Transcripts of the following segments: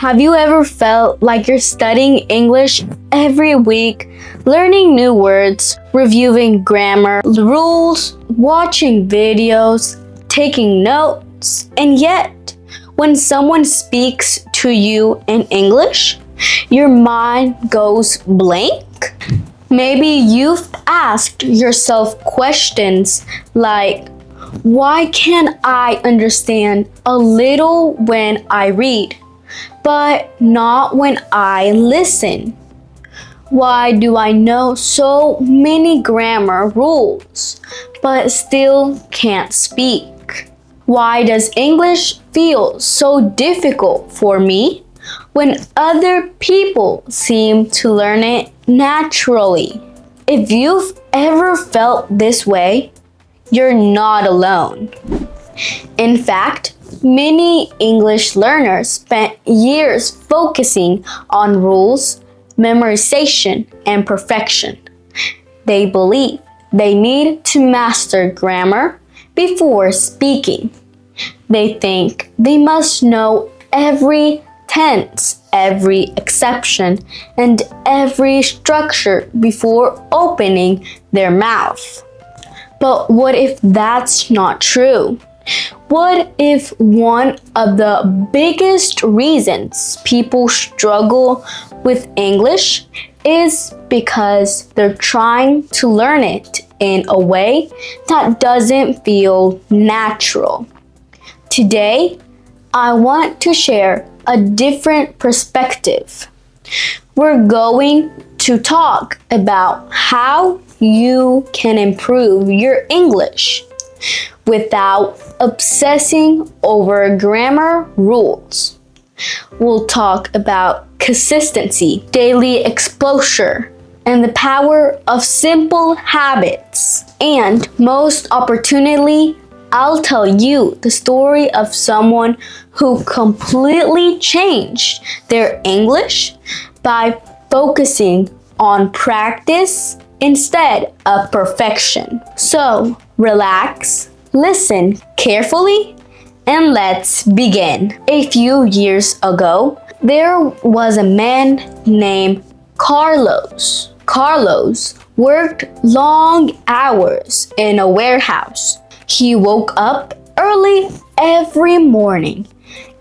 Have you ever felt like you're studying English every week, learning new words, reviewing grammar, rules, watching videos, taking notes, and yet, when someone speaks to you in English, your mind goes blank? Maybe you've asked yourself questions like, why can't I understand a little when I read, but not when I listen? Why do I know so many grammar rules, but still can't speak? Why does English feel so difficult for me when other people seem to learn it naturally? If you've ever felt this way, you're not alone. In fact, many English learners spent years focusing on rules, memorization, and perfection. They believe they need to master grammar before speaking. They think they must know every tense, every exception, and every structure before opening their mouth. But what if that's not true? What if one of the biggest reasons people struggle with English is because they're trying to learn it in a way that doesn't feel natural? Today, I want to share a different perspective. We're going to talk about how you can improve your English without obsessing over grammar rules. We'll talk about consistency, daily exposure, and the power of simple habits. And most opportunely, I'll tell you the story of someone who completely changed their English by focusing on practice instead of perfection. So, relax, listen carefully, and let's begin. A few years ago, there was a man named Carlos. Carlos worked long hours in a warehouse. He woke up early every morning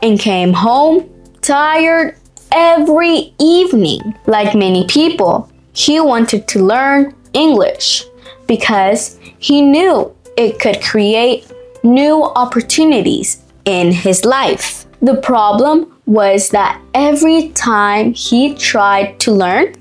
and came home tired every evening. Like many people, he wanted to learn English because he knew it could create new opportunities in his life. The problem was that every time he tried to learn,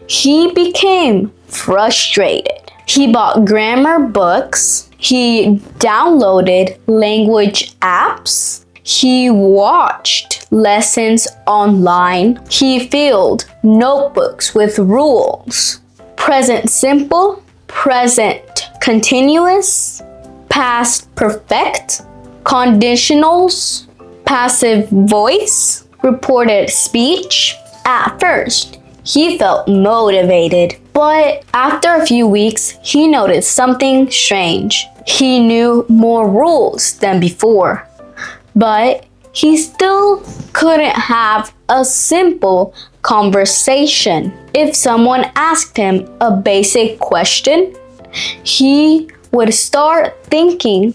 he became frustrated. He bought grammar books, he downloaded language apps, he watched lessons online, he filled notebooks with rules. Present simple, present continuous, past perfect, conditionals, passive voice, reported speech. At first, he felt motivated, but after a few weeks, he noticed something strange. He knew more rules than before, but he still couldn't have a simple conversation. If someone asked him a basic question, he would start thinking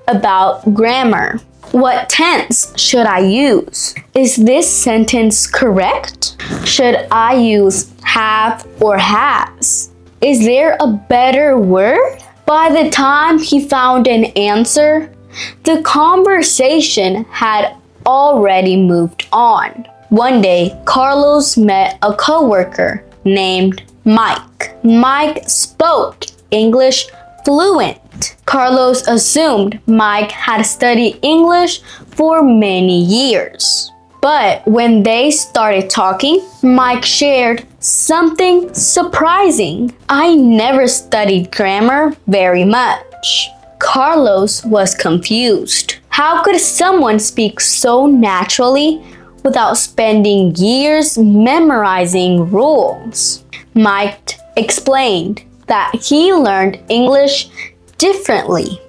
about grammar. What tense should I use? Is this sentence correct? Should I use have or has? Is there a better word? By the time he found an answer, the conversation had already moved on. One day, Carlos met a coworker named Mike. Mike spoke English fluent. Carlos assumed Mike had studied English for many years. But when they started talking, Mike shared something surprising. I never studied grammar very much. Carlos was confused. How could someone speak so naturally without spending years memorizing rules? Mike explained that he learned English differently.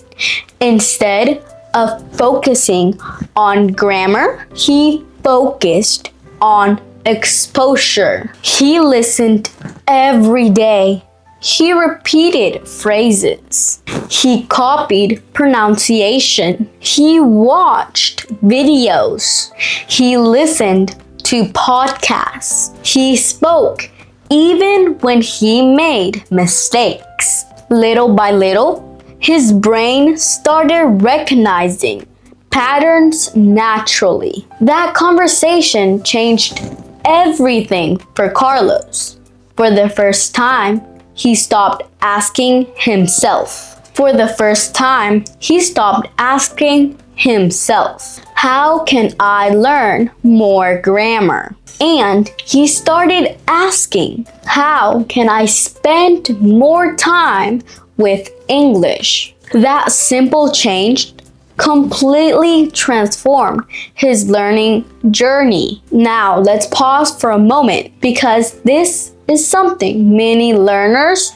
Instead of focusing on grammar, he focused on exposure. He listened every day. He repeated phrases. He copied pronunciation. He watched videos. He listened to podcasts. He spoke even when he made mistakes. Little by little, his brain started recognizing patterns naturally. That conversation changed everything for Carlos. For the first time, he stopped asking himself. For the first time, he stopped asking himself, how can I learn more grammar? And he started asking, how can I spend more time with English? That simple change completely transformed his learning journey. Now, let's pause for a moment because this is something many learners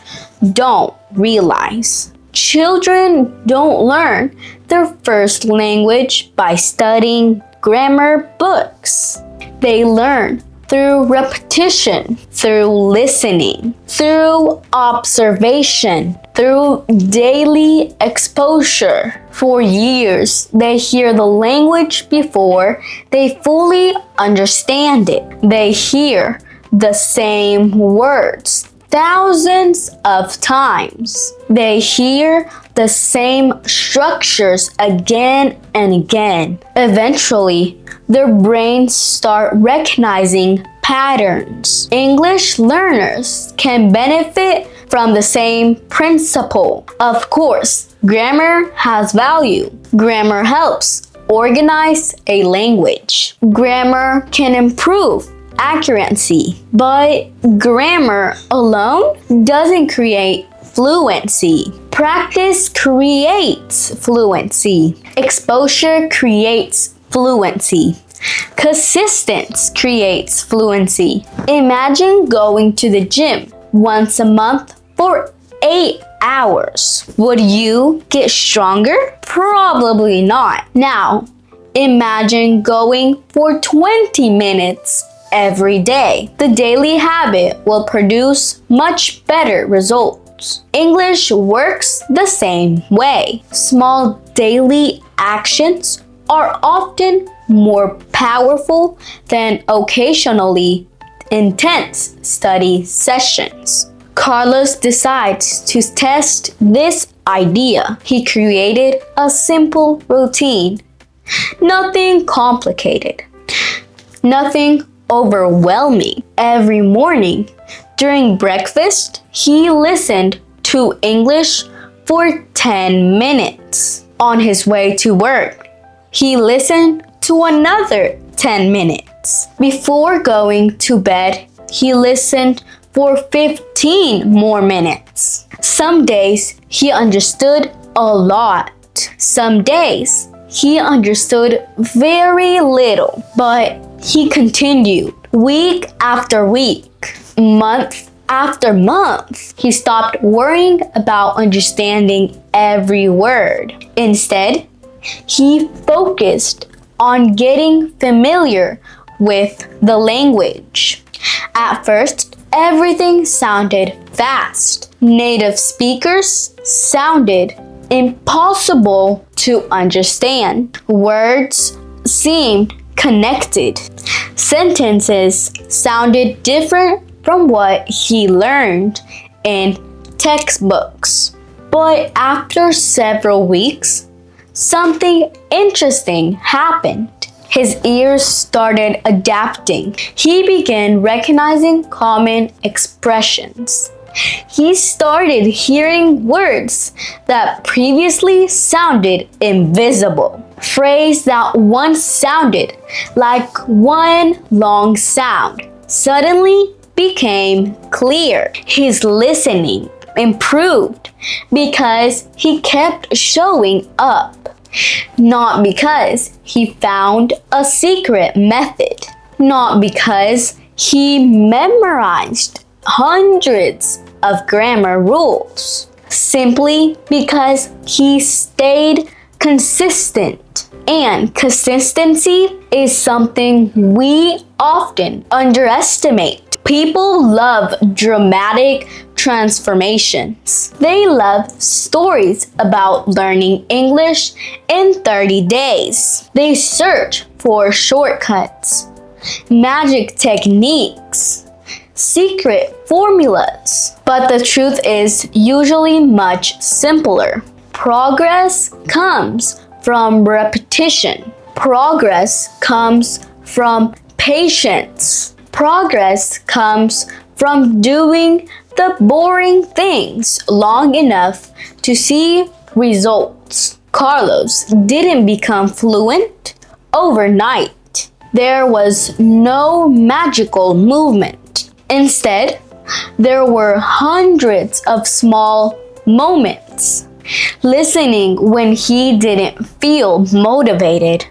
don't realize. Children don't learn their first language by studying grammar books. They learn through repetition, through listening, through observation, through daily exposure. For years, they hear the language before they fully understand it. They hear the same words thousands of times. They hear the same structures again and again. Eventually, their brains start recognizing patterns. English learners can benefit from the same principle. Of course, grammar has value. Grammar helps organize a language. Grammar can improve accuracy, but grammar alone doesn't create fluency. Practice creates fluency. Exposure creates fluency. Consistency creates fluency. Imagine going to the gym once a month for 8 hours. Would you get stronger? Probably not. Now, imagine going for 20 minutes every day. The daily habit will produce much better results. English works the same way. Small daily actions are often more powerful than occasionally intense study sessions. Carlos decides to test this idea. He created a simple routine. Nothing complicated. Nothing overwhelming. Every morning during breakfast, he listened to English for 10 minutes. On his way to work, he listened to another 10 minutes. Before going to bed, he listened for 15 more minutes. Some days he understood a lot. Some days he understood very little, but he continued week after week, month after month. He stopped worrying about understanding every word. Instead, he focused on getting familiar with the language. At first, everything sounded fast. Native speakers sounded impossible to understand. Words seemed connected. Sentences sounded different from what he learned in textbooks. But after several weeks, something interesting happened. His ears started adapting. He began recognizing common expressions. He started hearing words that previously sounded invisible. Phrases that once sounded like one long sound suddenly became clear. His listening improved because he kept showing up, not because he found a secret method, not because he memorized hundreds of grammar rules, simply because he stayed consistent. And consistency is something we often underestimate. People love dramatic transformations. They love stories about learning English in 30 days. They search for shortcuts, magic techniques, secret formulas. But the truth is usually much simpler. Progress comes from repetition. Progress comes from patience. Progress comes from doing the boring things long enough to see results. Carlos didn't become fluent overnight. There was no magical movement. Instead, there were hundreds of small moments. Listening when he didn't feel motivated.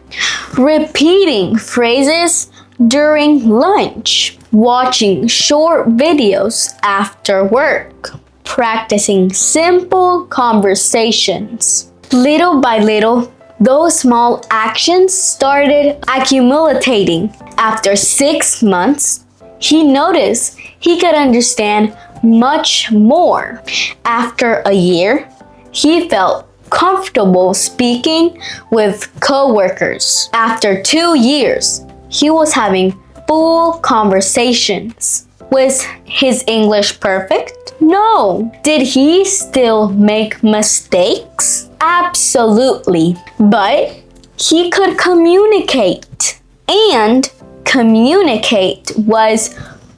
Repeating phrases during lunch. Watching short videos after work. Practicing simple conversations. Little by little, those small actions started accumulating. After 6 months, he noticed he could understand much more. After a year, he felt comfortable speaking with coworkers. After 2 years, he was having full conversations. Was his English perfect? No. Did he still make mistakes? Absolutely. But he could communicate. And communicate was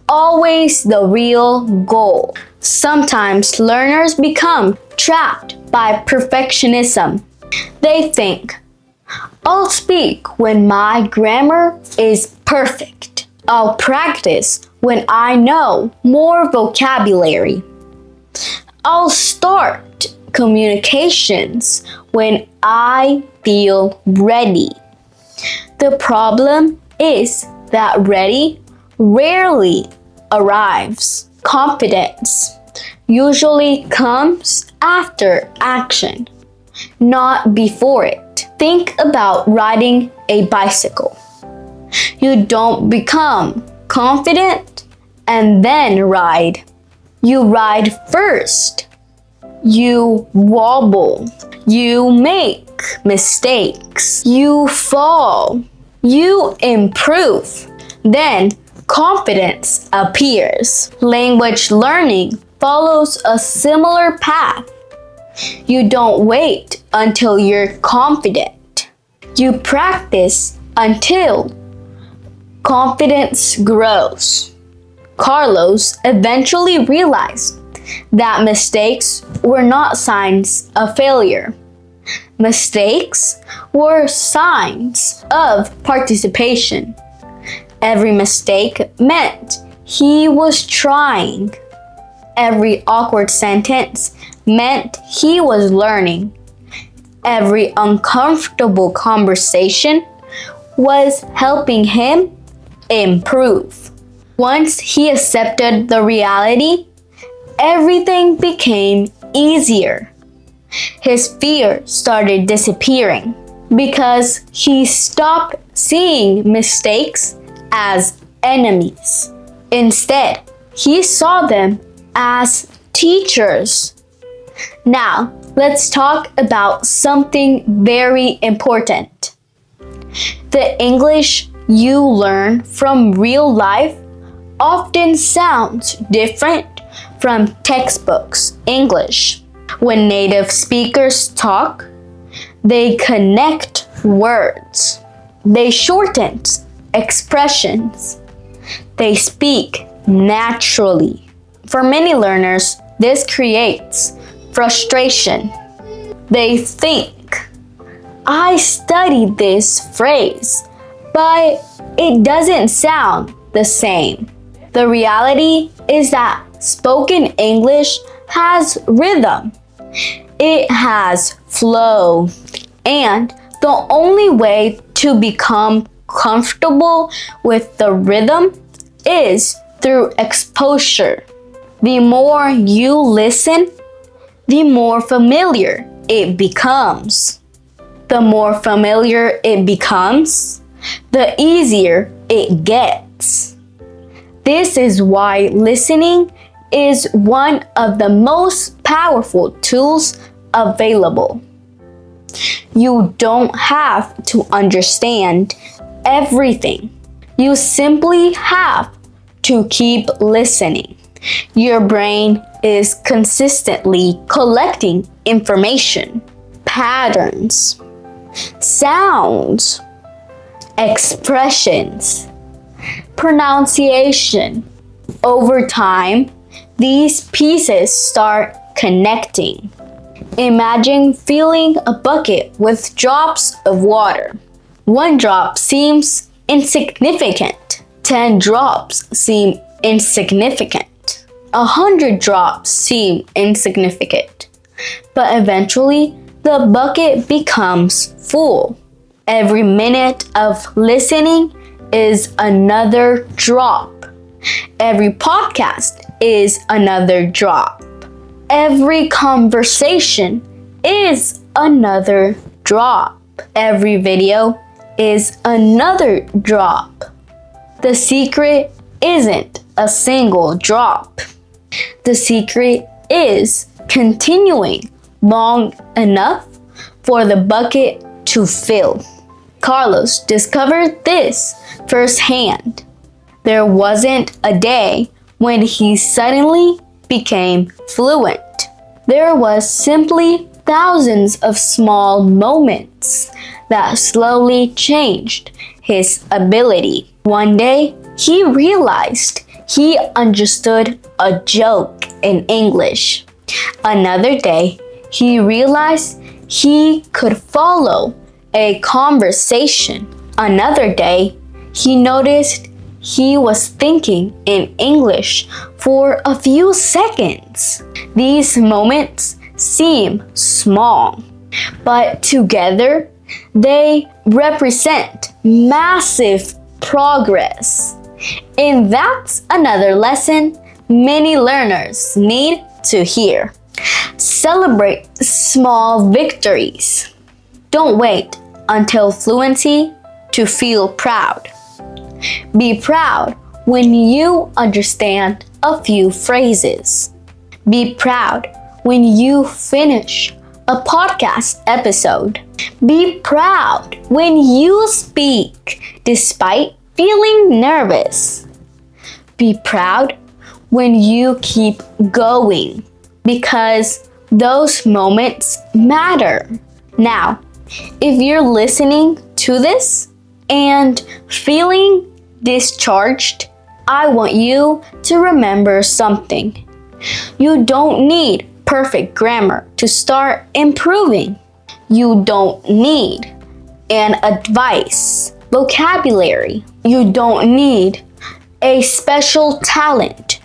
always the real goal. Sometimes learners become trapped by perfectionism. They think, I'll speak when my grammar is perfect. I'll practice when I know more vocabulary. I'll start communications when I feel ready. The problem is that ready rarely arrives. Confidence usually comes after action, not before it. Think about riding a bicycle. You don't become confident and then ride. You ride first. You wobble. You make mistakes. You fall. You improve. Then confidence appears. Language learning follows a similar path. You don't wait until you're confident. You practice until confidence grows. Carlos eventually realized that mistakes were not signs of failure. Mistakes were signs of participation. Every mistake meant he was trying. Every awkward sentence meant he was learning. Every uncomfortable conversation was helping him improve. Once he accepted the reality, everything became easier. His fear started disappearing because he stopped seeing mistakes as enemies. Instead, he saw them as teachers. Now, let's talk about something very important. The English you learn from real life often sounds different from textbooks English. When native speakers talk, they connect words. They shorten expressions. They speak naturally. For many learners, this creates frustration. They think, I studied this phrase, but it doesn't sound the same. The reality is that spoken English has rhythm. It has flow. And the only way to become comfortable with the rhythm is through exposure. The more you listen, the more familiar it becomes. The more familiar it becomes, the easier it gets. moments. This is why listening is one of the most powerful tools available. You don't have to understand everything. You simply have to keep listening. Your brain is consistently collecting information, patterns, sounds, expressions, pronunciation. Over time, these pieces start connecting. Imagine filling a bucket with drops of water. One drop seems insignificant. 10 drops seem insignificant. 100 drops seem insignificant. But eventually, the bucket becomes full. Every minute of listening is another drop. Every podcast is another drop. Every conversation is another drop. Every video is another drop. The secret isn't a single drop. The secret is continuing long enough for the bucket to fill. Carlos discovered this firsthand. There wasn't a day when he suddenly became fluent. There was simply thousands of small moments that slowly changed his ability. One day, he realized he understood a joke in English. Another day, he realized he could follow a conversation. Another day, he noticed he was thinking in English for a few seconds. These moments seem small, but together they represent massive progress. And that's another lesson many learners need to hear. Celebrate small victories. Don't wait until fluency to feel proud. Be proud when you understand a few phrases. Be proud when you finish a podcast episode. Be proud when you speak despite feeling nervous. Be proud when you keep going because those moments matter. Now, if you're listening to this and feeling discharged, I want you to remember something. You don't need perfect grammar to start improving. You don't need an advice vocabulary. You don't need a special talent.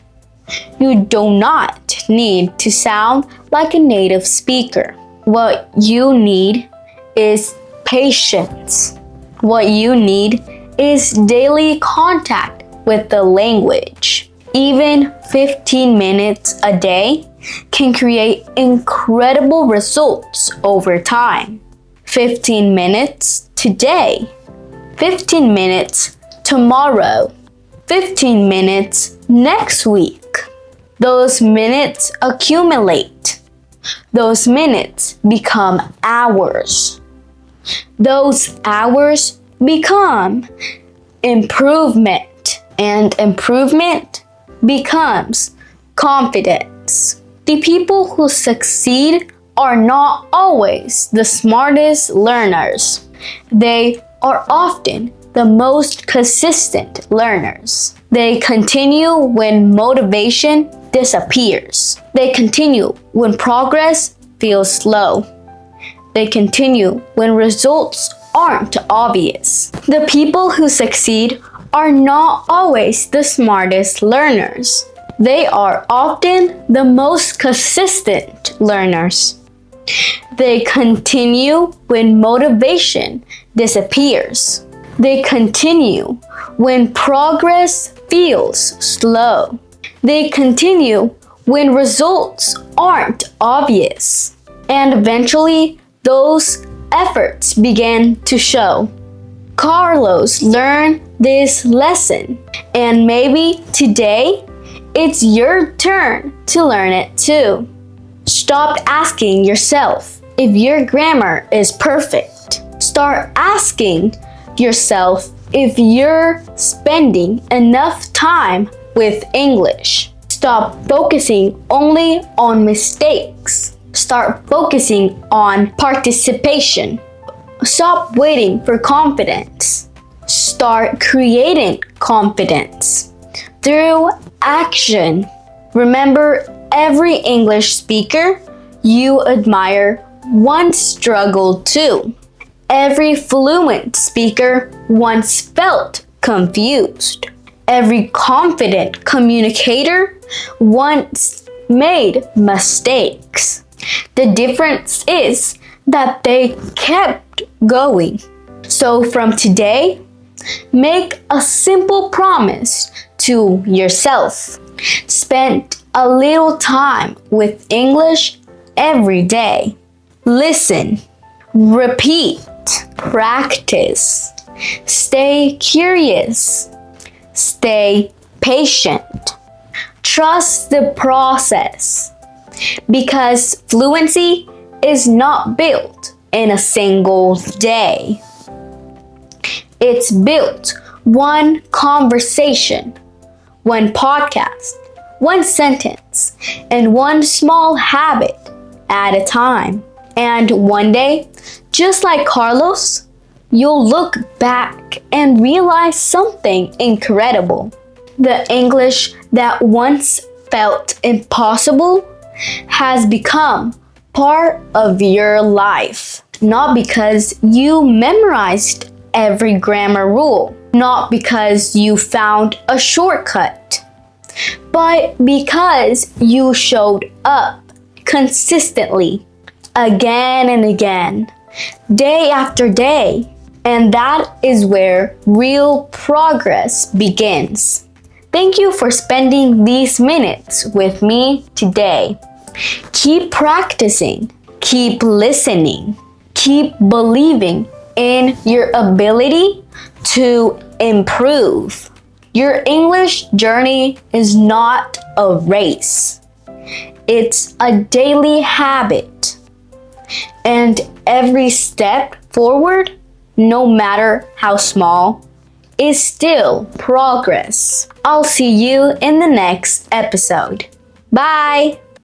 You do not need to sound like a native speaker. What you need is patience. What you need is daily contact with the language. Even 15 minutes a day can create incredible results over time. 15 minutes today, 15 minutes tomorrow, 15 minutes next week. Those minutes accumulate. Those minutes become hours. Those hours become improvement, and improvement becomes confidence. The people who succeed are not always the smartest learners. They are often the most consistent learners. They continue when motivation disappears. They continue when progress feels slow. They continue when results aren't obvious. The people who succeed are not always the smartest learners. They are often the most consistent learners. They continue when motivation disappears. They continue when progress feels slow. They continue when results aren't obvious. And eventually, those efforts began to show. Carlos learned this lesson. And maybe today it's your turn to learn it too. Stop asking yourself if your grammar is perfect. Start asking yourself if you're spending enough time with English. Stop focusing only on mistakes. Start focusing on participation. Stop waiting for confidence. Start creating confidence through action. Remember, every English speaker you admire once struggled too. Every fluent speaker once felt confused. Every confident communicator once made mistakes. The difference is that they kept going. So from today, make a simple promise to yourself. Spend a little time with English every day. Listen, repeat, practice. Stay curious. Stay patient. Trust the process, because fluency is not built in a single day. It's built one conversation, one podcast, one sentence, and one small habit at a time. And one day, just like Carlos, you'll look back and realize something incredible. The English that once felt impossible has become part of your life. Not because you memorized every grammar rule, not because you found a shortcut, but because you showed up consistently, again and again, day after day. And that is where real progress begins. Thank you for spending these minutes with me today. Keep practicing, keep listening, keep believing in your ability to improve. Your English journey is not a race. It's a daily habit. And every step forward, no matter how small, is still progress. I'll see you in the next episode. Bye!